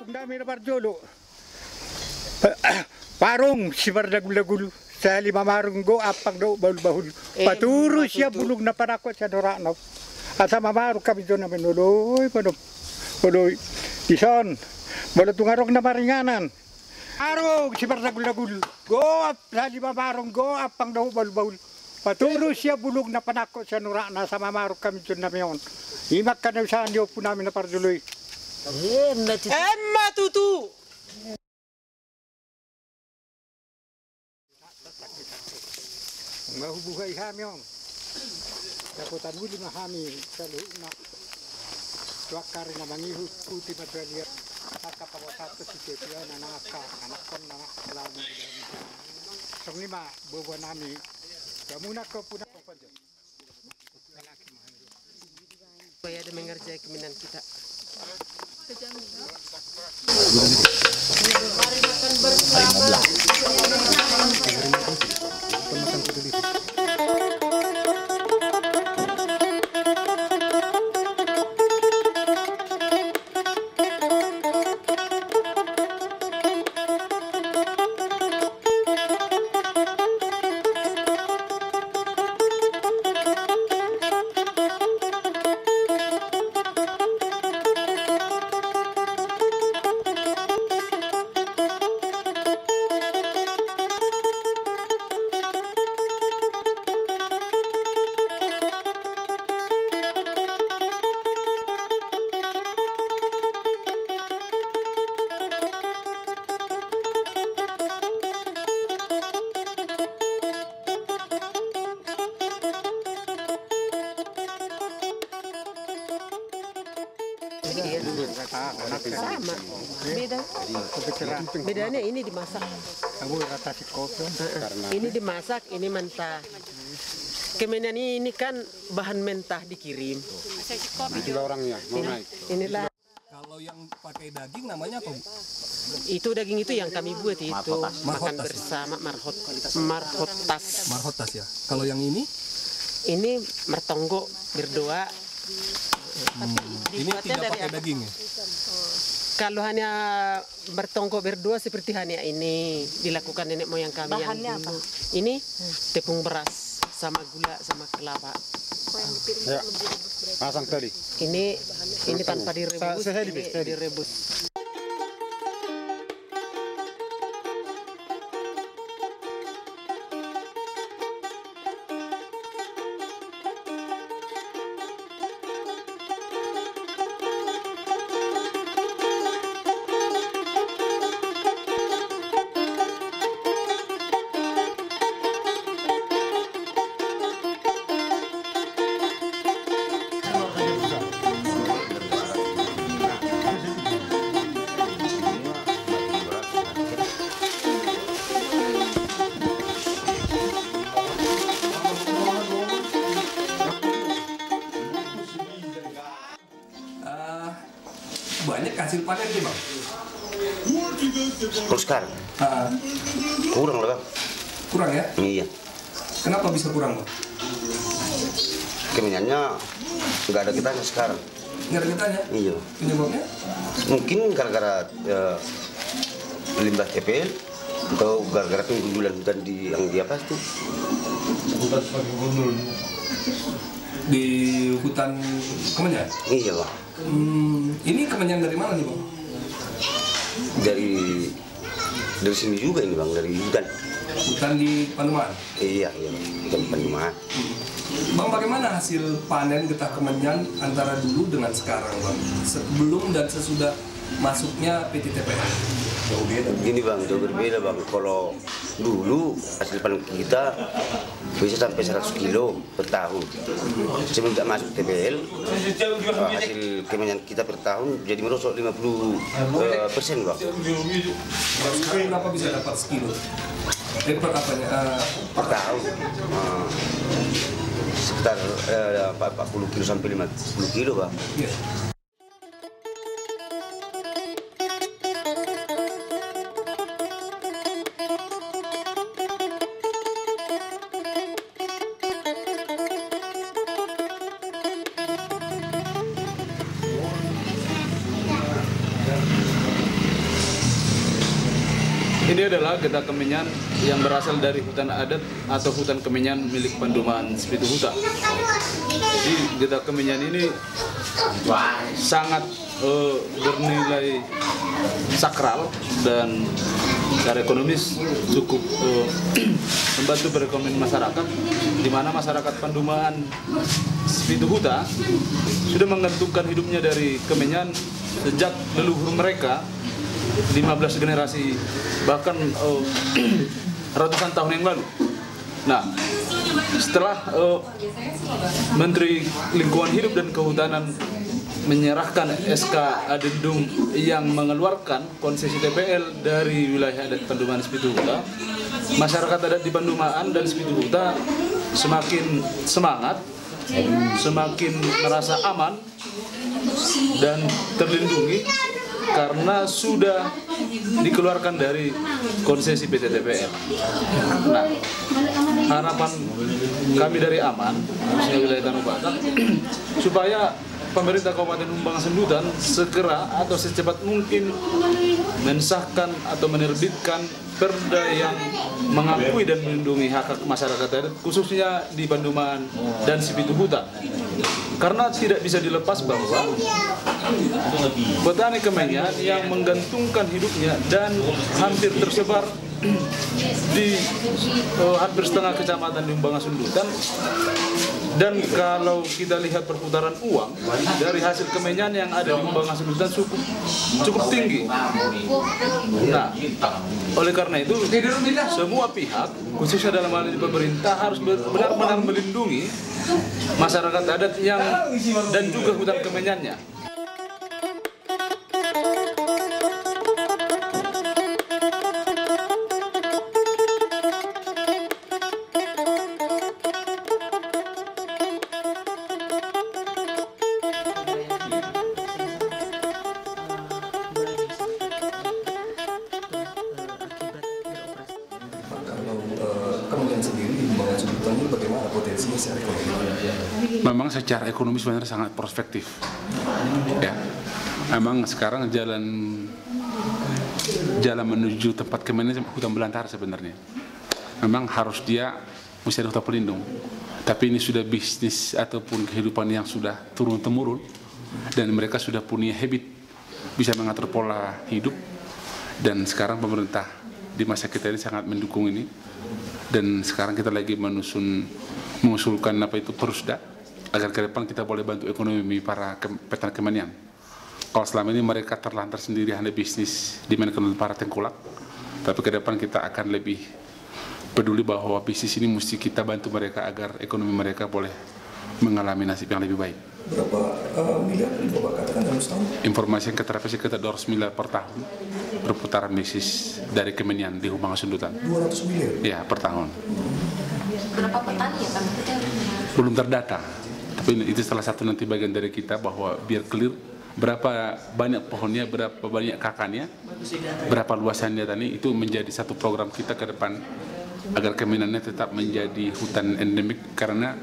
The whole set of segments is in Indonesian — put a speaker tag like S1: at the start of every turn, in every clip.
S1: Dami na Barjolo. Parong si Bardagul-dagul sa lima marong go apang daw bahul-bahul. Paturo siya bulog na panakot sa Dorano. At sa mamarong kami doon namin uloy uloy. Ison, balutungarong na maringanan. Parong si Bardagul-dagul go up sa lima marong go apang daw bahul-bahul. Paturo siya bulog na panakot sa Dorano sa mamarong kami doon namin. Imak ka na saan niyo po namin na Barjoloy.
S2: Emma tutu.
S1: Mahubuhay kami yun. Dakutan mo lima kami sa loob na tuwakar na mangihus puti madaliya. Nakapawasap si Tepia na nakakanakan na nakalaman. So lima, buwa namin. Kamuna ko po na kong panjang.
S2: Kaya ada mengerjai keminan kita. Mari makan bersama. Sama. Bedanya ini dimasak. Ini dimasak, ini mentah. Kemudian ini kan bahan mentah dikirim.
S3: Itulah orangnya, mau naik.
S2: Inilah.
S4: Kalau yang pakai daging namanya apa, Bu?
S2: Itu daging itu yang kami buat itu. Makan bersama marhotas.
S4: Marhotas ya. Kalau yang ini?
S2: Ini mertonggo berdua.
S4: Ini tidak pakai daging ya?
S2: Kalau hanya bertongkok berdua seperti hanya ini dilakukan nenek moyang kami.
S5: Bahannya
S2: yang dulu.
S5: apa?
S2: Ini tepung beras sama gula sama kelapa.
S3: Ya, pasang tadi.
S2: Ini tanpa direbus. Ini direbus.
S4: Banyak hasil panen nih, Bang?
S6: Kalau sekarang kurang lah, Bang.
S4: Kurang ya?
S6: Iya.
S4: Kenapa bisa kurang, Bang?
S6: Kemenyannya nggak ada kitanya sekarang.
S4: Nggak ada kitanya?
S6: Iya.
S4: Penyebabnya?
S6: Mungkin gara-gara limbah TPL atau gara-gara penggundulan hutan yang di apa itu?
S4: Di hutan Kemenyan?
S6: Iya, Bang.
S4: Ini Kemenyan dari mana nih, Bang?
S6: Dari sini juga ini, Bang, dari hutan.
S4: Hutan di Paneman?
S6: Iya, hutan Paneman.
S4: Bang, bagaimana hasil panen getah Kemenyan antara dulu dengan sekarang, Bang? Sebelum dan sesudah masuknya PT TPL?
S6: Gini, Bang, jauh berbeda, Bang. Kalau dulu hasil panen kita bisa sampai 100 kilo per tahun. Sebelum tidak masuk TPL, hasil kemenyan kita per tahun jadi merosot 50%, Bang.
S4: Sekarang kenapa bisa dapat sekilo? Per apanya?
S6: Per tahun. Sekitar 40 kilo sampai 50 kilo, Bang.
S4: Iya.
S5: Ini adalah getah kemenyan yang berasal dari hutan adat atau hutan kemenyan milik Pandumaan Sepitu Huta. Jadi getah kemenyan ini sangat bernilai sakral dan secara ekonomis cukup membantu perekonomian masyarakat, di mana masyarakat Pandumaan Sepitu Huta sudah menggantungkan hidupnya dari kemenyan sejak leluhur mereka 15 generasi, bahkan ratusan tahun yang lalu. Nah, setelah Menteri Lingkungan Hidup dan Kehutanan menyerahkan SK Adendum yang mengeluarkan konsesi TPL dari wilayah adat Pandumaan Sepitu Huta, masyarakat adat di Pandumaan dan Sepitu Huta semakin semangat, semakin merasa aman dan terlindungi karena sudah dikeluarkan dari konsesi PT TPL. Nah, harapan kami dari Aman, khususnya wilayah Tanah Batak, supaya pemerintah Kabupaten Humbang Hasundutan segera atau secepat mungkin mensahkan atau menerbitkan perda yang mengakui dan melindungi hak masyarakat adat, khususnya di Pandumaan dan Sepitu Huta. Karena tidak bisa dilepas bahwa petani kemenyan yang menggantungkan hidupnya dan hampir tersebar di hampir setengah kecamatan di Humbang Hasundutan, dan kalau kita lihat perputaran uang dari hasil kemenyan yang ada di Humbang Hasundutan cukup tinggi. Nah, oleh karena itu semua pihak, khususnya dalam hal ini pemerintah, harus benar-benar melindungi masyarakat adat yang dan juga hutan kemenyannya.
S4: Kemenyan sendiri di Humbang Hasundutan ini bagaimana potensinya secara ekonomi?
S7: Memang secara ekonomi sebenarnya sangat prospektif. Ya, memang sekarang jalan menuju tempat kemenyan hutan belantara sebenarnya. Memang harus dia mesti ada hutan pelindung. Tapi ini sudah bisnis ataupun kehidupan yang sudah turun-temurun, dan mereka sudah punya habit bisa mengatur pola hidup, dan sekarang pemerintah di masa kita ini sangat mendukung ini. Dan sekarang kita lagi mengusulkan Perusda agar ke depan kita boleh bantu ekonomi para petani kemenyan. Kalau selama ini mereka terlantar sendiri hanya bisnis dimainkan oleh para tengkulak, tapi ke depan kita akan lebih peduli bahwa bisnis ini mesti kita bantu mereka agar ekonomi mereka boleh mengalami nasib yang lebih baik.
S4: Berapa miliar Bapak katakan dalam setahun?
S7: Informasi yang kita dapat sekitar 200 miliar per tahun perputaran bisnis dari kemenyan di Humbang Hasundutan.
S4: 200 miliar?
S7: Ya, per tahun.
S8: Berapa petani ya Pak?
S7: Belum terdata, tapi itu salah satu nanti bagian dari kita bahwa biar clear berapa banyak pohonnya, berapa banyak kakannya, berapa luasannya tadi, itu menjadi satu program kita ke depan agar kemenyannya tetap menjadi hutan endemik, karena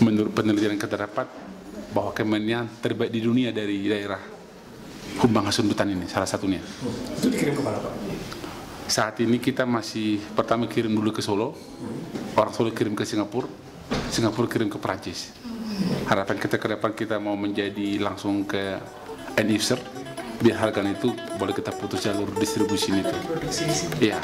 S7: menurut penelitian kita dapat bahwa kemenyan terbaik di dunia dari daerah Humbang Hasundutan ini salah satunya.
S4: Itu dikirim kemana Pak?
S7: Saat ini kita masih pertama kirim dulu ke Solo, orang Solo kirim ke Singapura, Singapura kirim ke Perancis. Harapan kita ke depan kita mau menjadi langsung ke end user, biar harga itu boleh kita putus jalur distribusi itu. Iya.